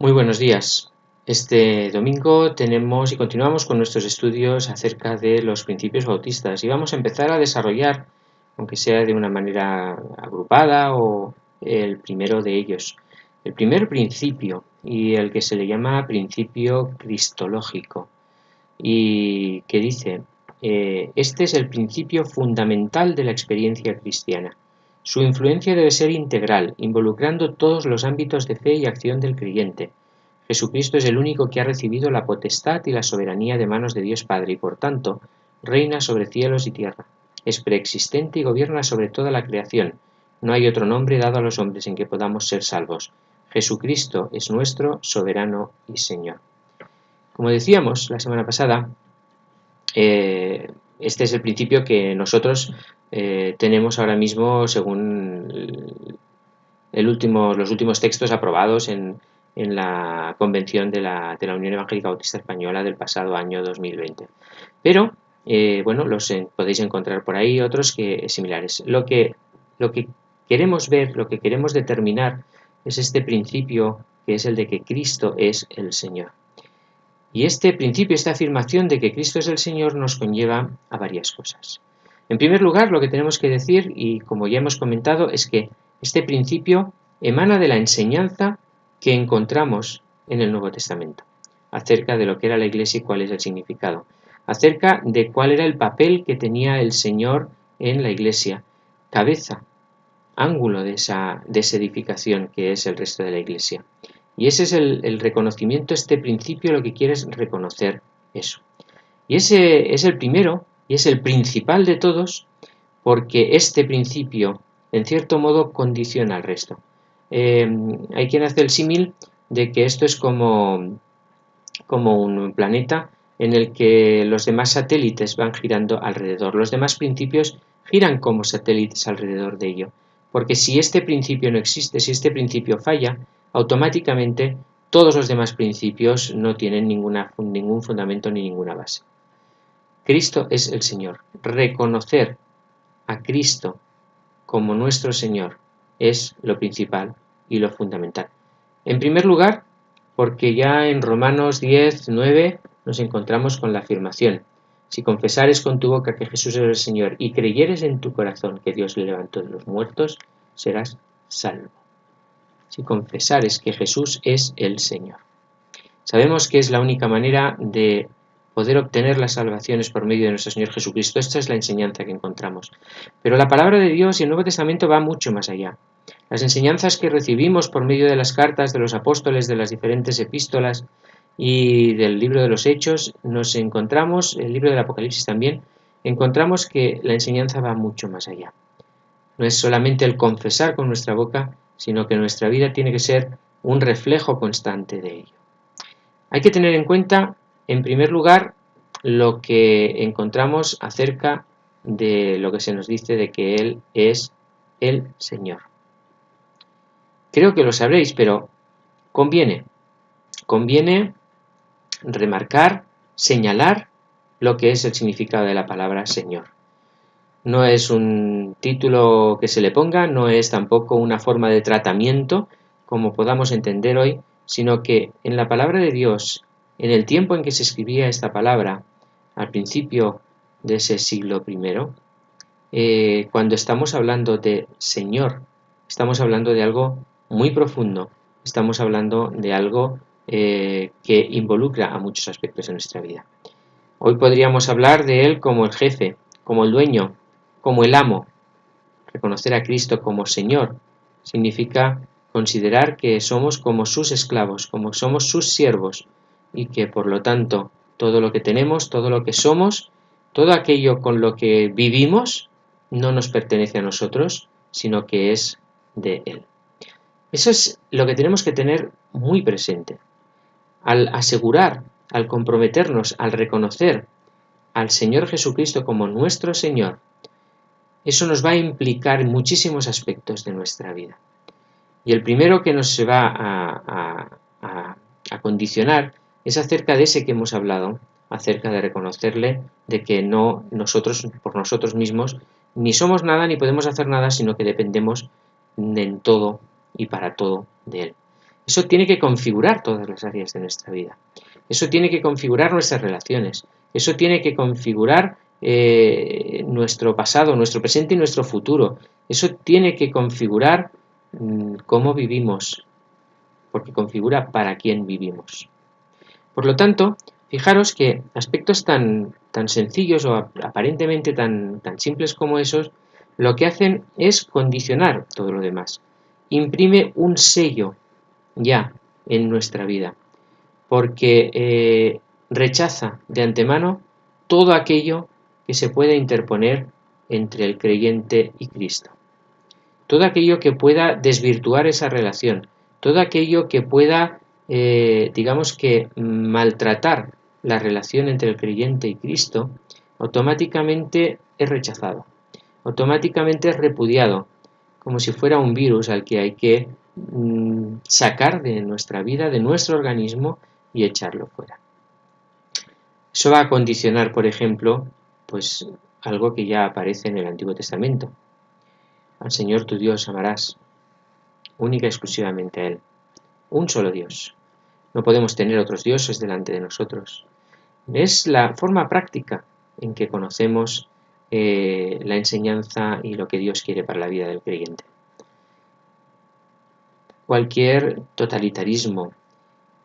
Muy buenos días. Este domingo tenemos y continuamos con nuestros estudios acerca de los principios bautistas y vamos a empezar a desarrollar, aunque sea de una manera agrupada, o el primero de ellos. El primer principio, y el que se le llama principio cristológico, y que dice, este es el principio fundamental de la experiencia cristiana. Su influencia debe ser integral, involucrando todos los ámbitos de fe y acción del creyente. Jesucristo es el único que ha recibido la potestad y la soberanía de manos de Dios Padre y, por tanto, reina sobre cielos y tierra. Es preexistente y gobierna sobre toda la creación. No hay otro nombre dado a los hombres en que podamos ser salvos. Jesucristo es nuestro soberano y Señor. Como decíamos la semana pasada, este es el principio que nosotros tenemos ahora mismo según los últimos textos aprobados en la convención de la Unión Evangélica Bautista Española del pasado año 2020. Pero, bueno, podéis encontrar por ahí otros similares. Lo que queremos ver, lo que queremos determinar es este principio, que es el de que Cristo es el Señor. Y este principio, esta afirmación de que Cristo es el Señor, nos conlleva a varias cosas. En primer lugar, lo que tenemos que decir, y como ya hemos comentado, es que este principio emana de la enseñanza que encontramos en el Nuevo Testamento, acerca de lo que era la Iglesia y cuál es el significado, acerca de cuál era el papel que tenía el Señor en la Iglesia, cabeza, ángulo de esa edificación que es el resto de la Iglesia. Y ese es el reconocimiento, este principio lo que quiere es reconocer eso. Y ese es el primero y es el principal de todos, porque este principio, en cierto modo, condiciona al resto. Hay quien hace el símil de que esto es como un planeta en el que los demás satélites van girando alrededor. Los demás principios giran como satélites alrededor de ello. Porque si este principio no existe, si este principio falla, automáticamente todos los demás principios no tienen ningún fundamento ni ninguna base. Cristo es el Señor. Reconocer a Cristo como nuestro Señor es lo principal y lo fundamental. En primer lugar, porque ya en Romanos 10:9 nos encontramos con la afirmación: si confesares con tu boca que Jesús es el Señor y creyeres en tu corazón que Dios le levantó de los muertos, serás salvo. Si confesares que Jesús es el Señor. Sabemos que es la única manera de poder obtener las salvaciones por medio de nuestro Señor Jesucristo. Esta es la enseñanza que encontramos. Pero la palabra de Dios y el Nuevo Testamento va mucho más allá. Las enseñanzas que recibimos por medio de las cartas de los apóstoles, de las diferentes epístolas y del libro de los Hechos, nos encontramos, el libro del Apocalipsis también, encontramos que la enseñanza va mucho más allá. No es solamente el confesar con nuestra boca, sino que nuestra vida tiene que ser un reflejo constante de ello. Hay que tener en cuenta, en primer lugar, lo que encontramos acerca de lo que se nos dice de que Él es el Señor. Creo que lo sabréis, pero conviene remarcar, señalar lo que es el significado de la palabra Señor. No es un título que se le ponga, no es tampoco una forma de tratamiento, como podamos entender hoy, sino que en la palabra de Dios, en el tiempo en que se escribía esta palabra, al principio de ese siglo I, cuando estamos hablando de Señor, estamos hablando de algo muy profundo, estamos hablando de algo que involucra a muchos aspectos de nuestra vida. Hoy podríamos hablar de Él como el jefe, como el dueño, como el amo. Reconocer a Cristo como Señor significa considerar que somos como sus esclavos, como somos sus siervos, y que por lo tanto todo lo que tenemos, todo lo que somos, todo aquello con lo que vivimos, no nos pertenece a nosotros, sino que es de Él. Eso es lo que tenemos que tener muy presente. Al asegurar, al comprometernos, al reconocer al Señor Jesucristo como nuestro Señor, eso nos va a implicar en muchísimos aspectos de nuestra vida. Y el primero que nos va a condicionar es acerca de ese que hemos hablado, acerca de reconocerle de que no nosotros, por nosotros mismos, ni somos nada ni podemos hacer nada, sino que dependemos en todo y para todo de Él. Eso tiene que configurar todas las áreas de nuestra vida. Eso tiene que configurar nuestras relaciones. Eso tiene que configurar nuestro pasado, nuestro presente y nuestro futuro. Eso tiene que configurar cómo vivimos, porque configura para quién vivimos. Por lo tanto, fijaros que aspectos tan sencillos o aparentemente tan simples como esos, lo que hacen es condicionar todo lo demás. Imprime un sello ya en nuestra vida, porque rechaza de antemano todo aquello que se pueda interponer entre el creyente y Cristo. Todo aquello que pueda desvirtuar esa relación, todo aquello que pueda, digamos que, maltratar la relación entre el creyente y Cristo, automáticamente es rechazado, automáticamente es repudiado, como si fuera un virus al que hay que sacar de nuestra vida, de nuestro organismo y echarlo fuera. Eso va a condicionar, por ejemplo, pues algo que ya aparece en el Antiguo Testamento. Al Señor tu Dios amarás, única y exclusivamente a Él. Un solo Dios. No podemos tener otros dioses delante de nosotros. Es la forma práctica en que conocemos la enseñanza y lo que Dios quiere para la vida del creyente. Cualquier totalitarismo,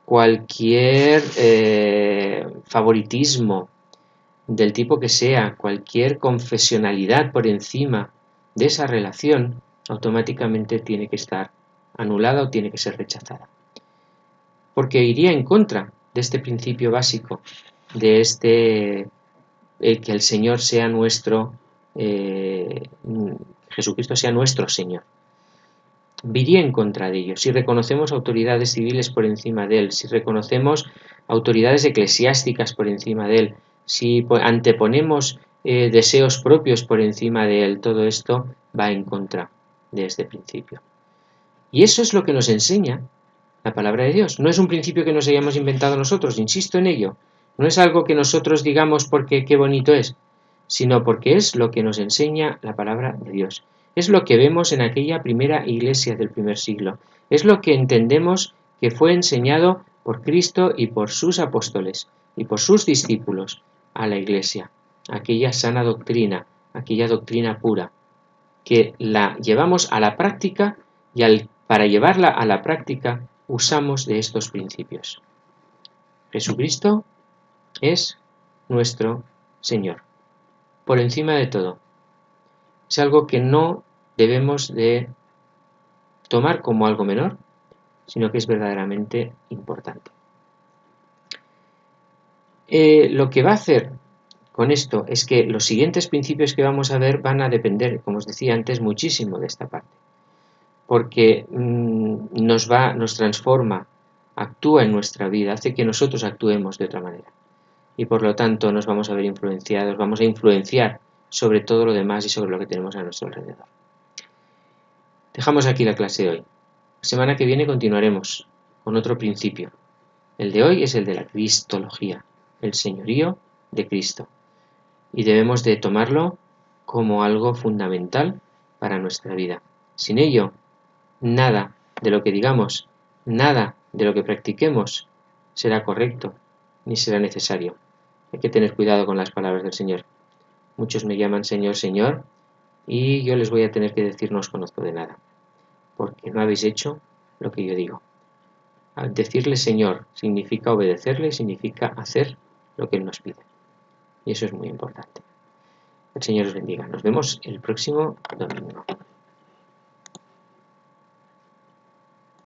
cualquier favoritismo del tipo que sea, cualquier confesionalidad por encima de esa relación, automáticamente tiene que estar anulada o tiene que ser rechazada. Porque iría en contra de este principio básico, de que el Señor sea nuestro, Jesucristo sea nuestro Señor. Iría en contra de ello. Si reconocemos autoridades civiles por encima de Él, si reconocemos autoridades eclesiásticas por encima de Él, si anteponemos deseos propios por encima de Él, todo esto va en contra de este principio. Y eso es lo que nos enseña la palabra de Dios. No es un principio que nos hayamos inventado nosotros, insisto en ello. No es algo que nosotros digamos porque qué bonito es, sino porque es lo que nos enseña la palabra de Dios. Es lo que vemos en aquella primera iglesia del primer siglo. Es lo que entendemos que fue enseñado por Cristo y por sus apóstoles y por sus discípulos a la iglesia. Aquella sana doctrina, aquella doctrina pura, que la llevamos a la práctica y para llevarla a la práctica usamos de estos principios. Jesucristo es nuestro Señor, por encima de todo. Es algo que no debemos de tomar como algo menor, sino que es verdaderamente importante. Lo que va a hacer con esto es que los siguientes principios que vamos a ver van a depender, como os decía antes, muchísimo de esta parte, porque nos transforma, actúa en nuestra vida, hace que nosotros actuemos de otra manera. Y por lo tanto nos vamos a ver influenciados, vamos a influenciar sobre todo lo demás y sobre lo que tenemos a nuestro alrededor. Dejamos aquí la clase de hoy. La semana que viene continuaremos con otro principio. El de hoy es el de la cristología, el señorío de Cristo. Y debemos de tomarlo como algo fundamental para nuestra vida. Sin ello, nada de lo que digamos, nada de lo que practiquemos será correcto ni será necesario. Hay que tener cuidado con las palabras del Señor. Muchos me llaman Señor, Señor, y yo les voy a tener que decir no os conozco de nada, porque no habéis hecho lo que yo digo. Al decirle Señor significa obedecerle, significa hacer lo que Él nos pide. Y eso es muy importante. El Señor os bendiga. Nos vemos el próximo domingo.